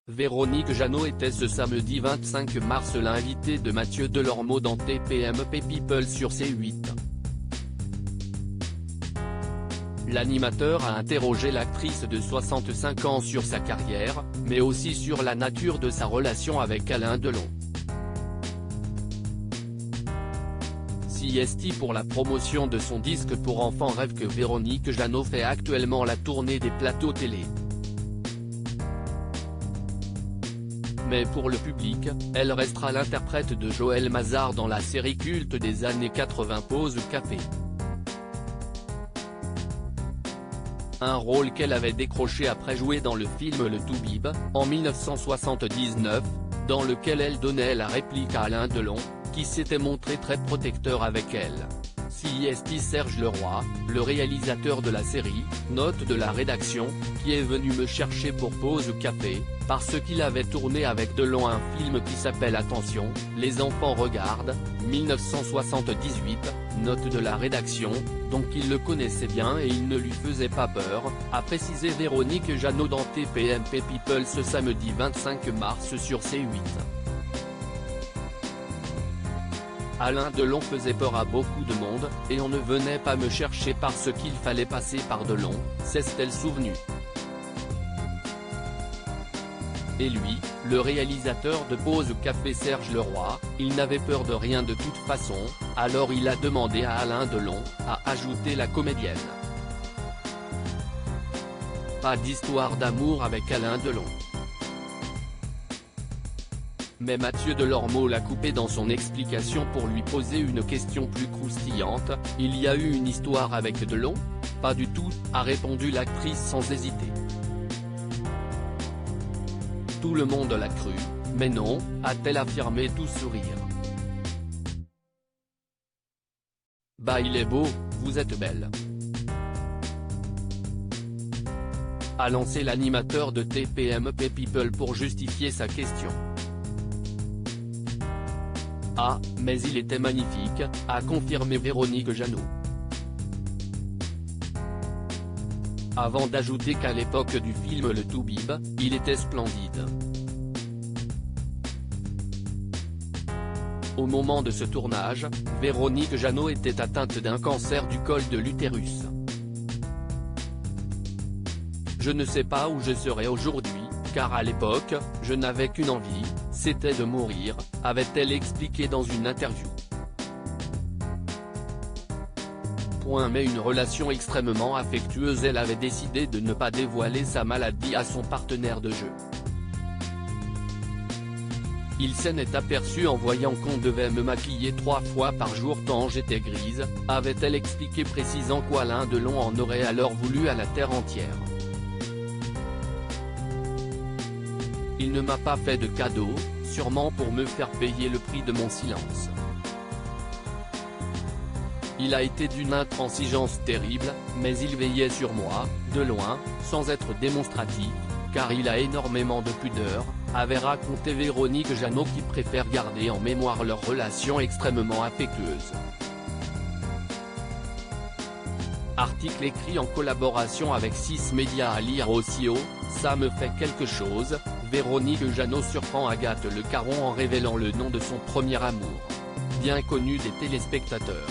Véronique Jeannot était ce samedi 25 mars l'invitée de Mathieu Delormeau dans TPMP People sur C8. L'animateur a interrogé l'actrice de 65 ans sur sa carrière, mais aussi sur la nature de sa relation avec Alain Delon. Si pour la promotion de son disque pour enfants rêve que Véronique Jeannot fait actuellement la tournée des plateaux télé. Mais pour le public, elle restera l'interprète de Joël Mazar dans la série culte des années 80 Pause Café. Un rôle qu'elle avait décroché après jouer dans le film Le Toubib, en 1979, dans lequel elle donnait la réplique à Alain Delon, qui s'était montré très protecteur avec elle. Si Serge Leroy, le réalisateur de la série, note de la rédaction, qui est venu me chercher pour Pause Café, parce qu'il avait tourné avec Delon un film qui s'appelle Attention, les enfants regardent, 1978, note de la rédaction, donc il le connaissait bien et il ne lui faisait pas peur, a précisé Véronique Jeannot dans TPMP People ce samedi 25 mars sur C8. Alain Delon faisait peur à beaucoup de monde, et on ne venait pas me chercher parce qu'il fallait passer par Delon, s'est-elle souvenue. Et lui, le réalisateur de Pause Café Serge Leroy, il n'avait peur de rien de toute façon, alors il a demandé à Alain Delon, a ajouté la comédienne. Pas d'histoire d'amour avec Alain Delon. Mais Mathieu Delormeau l'a coupé dans son explication pour lui poser une question plus croustillante. Il y a eu une histoire avec Delon ? Pas du tout, a répondu l'actrice sans hésiter. Tout le monde l'a cru, mais non, a-t-elle affirmé tout sourire. Bah il est beau, vous êtes belle. A lancé l'animateur de TPMP People pour justifier sa question. Ah, mais il était magnifique, a confirmé Véronique Jeannot. Avant d'ajouter qu'à l'époque du film Le Toubib, il était splendide. Au moment de ce tournage, Véronique Jeannot était atteinte d'un cancer du col de l'utérus. Je ne sais pas où je serais aujourd'hui, car à l'époque, je n'avais qu'une envie, c'était de mourir, avait-elle expliqué dans une interview. Mais une relation extrêmement affectueuse, elle avait décidé de ne pas dévoiler sa maladie à son partenaire de jeu. Il s'en est aperçu en voyant qu'on devait me maquiller 3 fois par jour tant j'étais grise, avait-elle expliqué, précisant qu'Alain Delon en aurait alors voulu à la terre entière. Il ne m'a pas fait de cadeau, sûrement pour me faire payer le prix de mon silence. Il a été d'une intransigeance terrible, mais il veillait sur moi, de loin, sans être démonstratif, car il a énormément de pudeur, avait raconté Véronique Jeannot, qui préfère garder en mémoire leur relation extrêmement affectueuse. Article écrit en collaboration avec 6 médias à lire aussi haut, ça me fait quelque chose. Véronique Jeannot surprend Agathe Le Caron en révélant le nom de son premier amour. Bien connu des téléspectateurs.